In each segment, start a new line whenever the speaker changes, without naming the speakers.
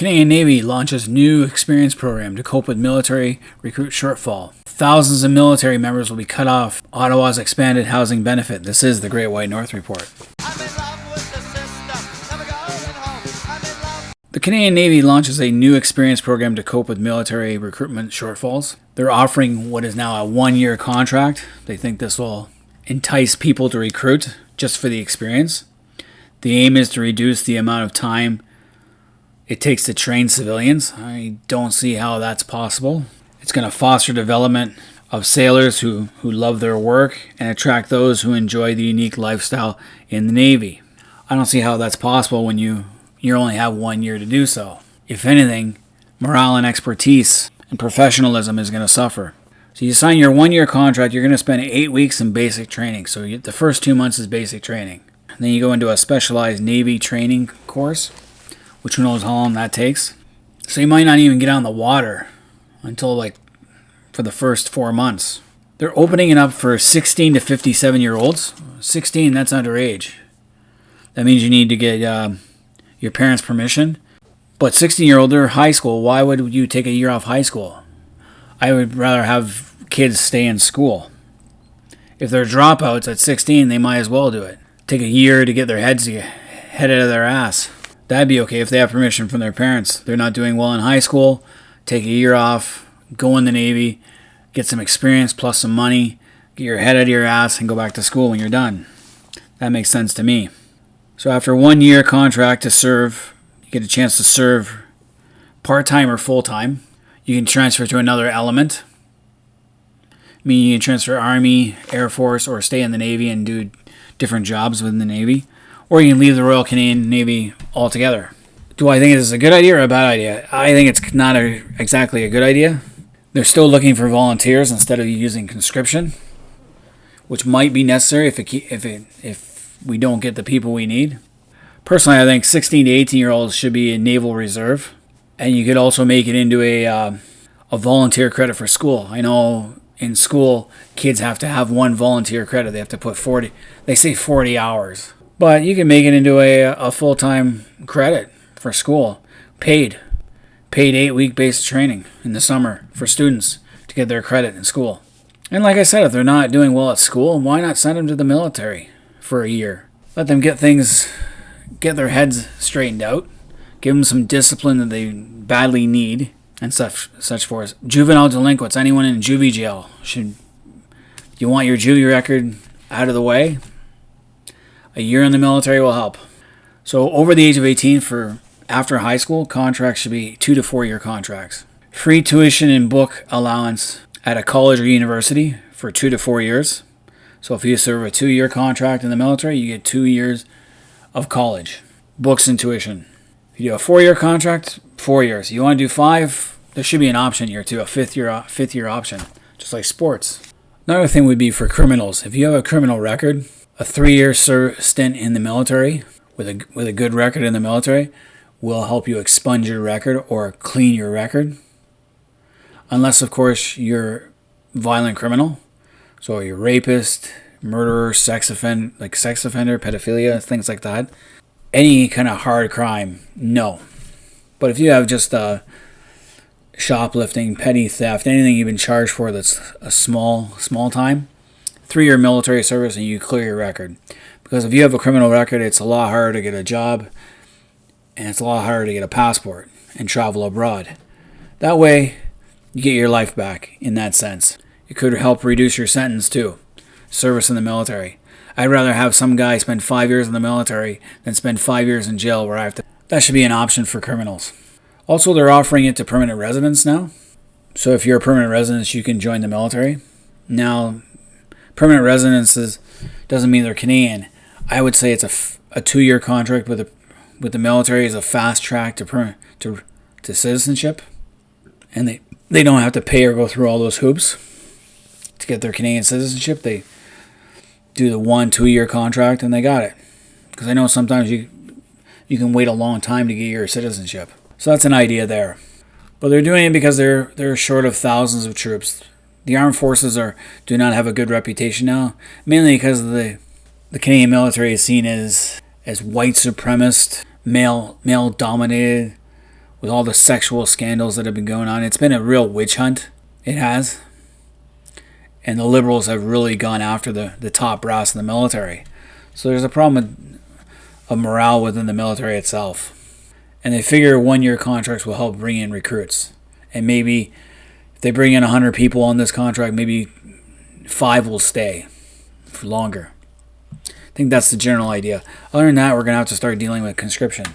Canadian Navy launches new experience program to cope with military recruit shortfall. Thousands of military members will be cut off Ottawa's expanded housing benefit. This is the Great White North Report. The Canadian Navy launches a new experience program to cope with military recruitment shortfalls. They're offering what is now a 1-year contract. They think this will entice people to recruit just for the experience. The aim is to reduce the amount of time it takes to train civilians. I don't see how that's possible. It's going to foster development of sailors who love their work and attract those who enjoy the unique lifestyle in the Navy. I don't see how that's possible when you only have 1 year to do so. If anything, morale and expertise and professionalism is going to suffer. So you sign your 1-year contract, you're going to spend 8 weeks in basic training. So the first 2 months is basic training. And then you go into a specialized Navy training course, which who knows how long that takes. So you might not even get on the water until for the first 4 months. They're opening it up for 16 to 57 year olds. 16, that's underage. That means you need to get your parents' permission. But 16-year-old, they're high school. Why would you take a year off high school? I would rather have kids stay in school. If they're dropouts at 16, they might as well do it. Take a year to get their head out of their ass. That'd be okay if they have permission from their parents. They're not doing well in high school. Take a year off, go in the Navy, get some experience plus some money, get your head out of your ass, and go back to school when you're done. That makes sense to me. So after 1 year contract to serve, you get a chance to serve part-time or full-time. You can transfer to another element, meaning you can transfer Army, Air Force, or stay in the Navy and do different jobs within the Navy. Or you can leave the Royal Canadian Navy altogether. Do I think it's a good idea or a bad idea? I think it's not exactly a good idea. They're still looking for volunteers instead of using conscription, which might be necessary if we don't get the people we need. Personally, I think 16 to 18-year-olds should be in Naval Reserve, and you could also make it into a volunteer credit for school. I know in school, kids have to have one volunteer credit. They have to put 40 hours. But you can make it into a full-time credit for school, paid 8-week basic training in the summer for students to get their credit in school. And like I said, if they're not doing well at school, why not send them to the military for a year? Let them get their heads straightened out, give them some discipline that they badly need, and such forth. Juvenile delinquents, anyone in juvie jail, you want your juvie record out of the way? A year in the military will help. So over the age of 18 for after high school, contracts should be 2 to 4 year contracts. Free tuition and book allowance at a college or university for 2 to 4 years. So if you serve a 2-year contract in the military, you get 2 years of college, books and tuition. If you do a 4-year contract, 4 years. You want to do 5, there should be an option here too, a fifth year option, just like sports. Another thing would be for criminals. If you have a criminal record, a 3-year stint in the military with a good record in the military will help you expunge your record or clean your record. Unless, of course, you're a violent criminal. So you're a rapist, murderer, sex offender, pedophilia, things like that. Any kind of hard crime, no. But if you have just shoplifting, petty theft, anything you've been charged for that's a small time, 3-year military service and you clear your record. Because if you have a criminal record, it's a lot harder to get a job and it's a lot harder to get a passport and travel abroad. That way, you get your life back in that sense. It could help reduce your sentence too. Service in the military. I'd rather have some guy spend 5 years in the military than spend 5 years in jail where I have to. That should be an option for criminals. Also, they're offering it to permanent residents now. So if you're a permanent resident, you can join the military. Now, permanent residences doesn't mean they're Canadian. I would say it's a 2-year contract with the military is a fast track to citizenship, and they don't have to pay or go through all those hoops to get their Canadian citizenship. They do the 1-2 year contract and they got it. Because I know sometimes you can wait a long time to get your citizenship. So that's an idea there. But they're doing it because they're short of thousands of troops. The armed forces do not have a good reputation now, mainly because the Canadian military is seen as white supremacist, male dominated, with all the sexual scandals that have been going on. It's been a real witch hunt. It has. And the liberals have really gone after the top brass in the military. So there's a problem of morale within the military itself. And they figure 1-year contracts will help bring in recruits. And maybe if they bring in 100 people on this contract, maybe 5 will stay for longer. I think that's the general idea. Other than that, we're going to have to start dealing with conscription.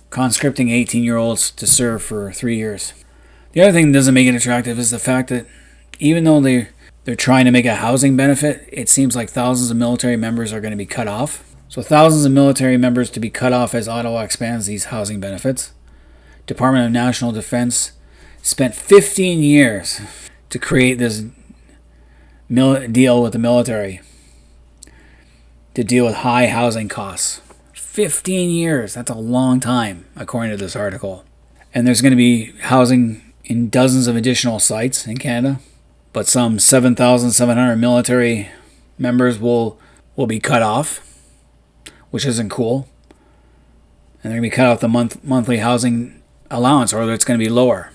Conscripting 18-year-olds to serve for 3 years. The other thing that doesn't make it attractive is the fact that even though they're trying to make a housing benefit, it seems like thousands of military members are going to be cut off. So thousands of military members to be cut off as Ottawa expands these housing benefits. Department of National Defense spent 15 years to create this deal with the military to deal with high housing costs. 15 years, that's a long time, according to this article. And there's going to be housing in dozens of additional sites in Canada, but some 7,700 military members will be cut off, which isn't cool. And they're going to be cut off the monthly housing allowance, or it's going to be lower.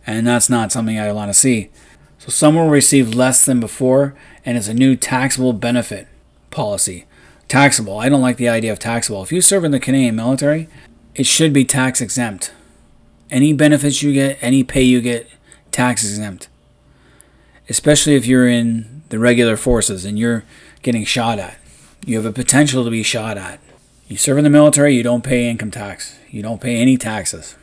And that's not something I want to see. So some will receive less than before, and it's a new taxable benefit policy. Taxable. I don't like the idea of taxable. If you serve in the Canadian military, it should be tax exempt. Any benefits you get, any pay you get, tax exempt. Especially if you're in the regular forces and you're getting shot at. You have a potential to be shot at. You serve in the military, you don't pay income tax. You don't pay any taxes.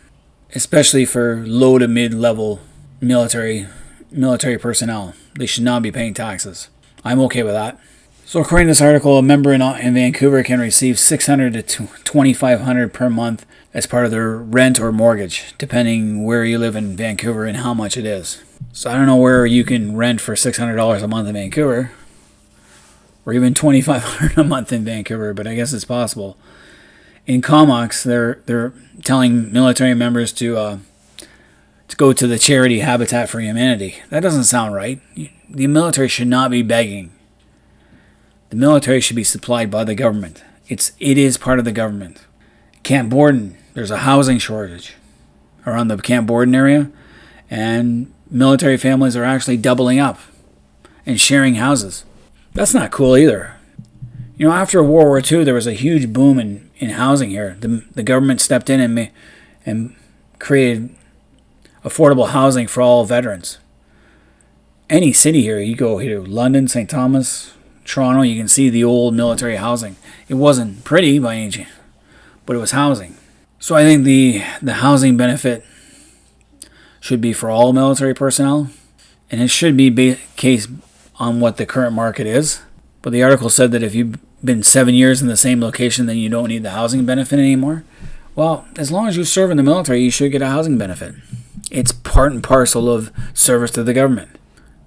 Especially for low to mid-level military personnel. They should not be paying taxes. I'm okay with that. So according to this article, a member in Vancouver can receive $600 to $2,500 per month as part of their rent or mortgage, depending where you live in Vancouver and how much it is. So I don't know where you can rent for $600 a month in Vancouver, or even $2,500 a month in Vancouver, but I guess it's possible. In Comox, they're telling military members to go to the charity Habitat for Humanity. That doesn't sound right. The military should not be begging. The military should be supplied by the government. It is part of the government. Camp Borden, there's a housing shortage around the Camp Borden area, and military families are actually doubling up and sharing houses. That's not cool either. You know, after World War II, there was a huge boom in housing here. The government stepped in and created affordable housing for all veterans. Any city here, you go here, London, St. Thomas, Toronto, you can see the old military housing. It wasn't pretty by any chance, but it was housing. So I think the housing benefit should be for all military personnel, and it should be based on what the current market is. But the article said that if you've been 7 years in the same location, then you don't need the housing benefit anymore. Well, as long as you serve in the military, you should get a housing benefit. It's part and parcel of service to the government.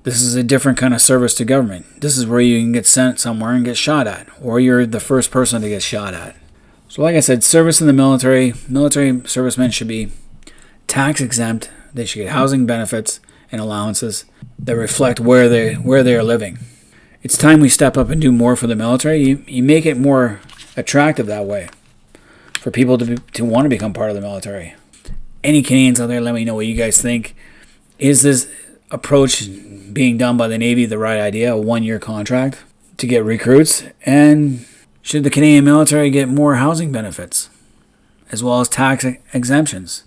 This is a different kind of service to government. This is where you can get sent somewhere and get shot at, or you're the first person to get shot at. So like I said, service in the military servicemen should be tax exempt. They should get housing benefits and allowances that reflect where they are living. It's time we step up and do more for the military. You make it more attractive that way for people to want to become part of the military. Any Canadians out there, let me know what you guys think. Is this approach being done by the Navy the right idea? A 1-year contract to get recruits? And should the Canadian military get more housing benefits as well as tax exemptions?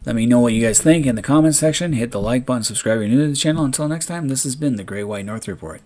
Let me know what you guys think in the comments section. Hit the like button, subscribe if you're new to the channel. Until next time, this has been the Great White North Report.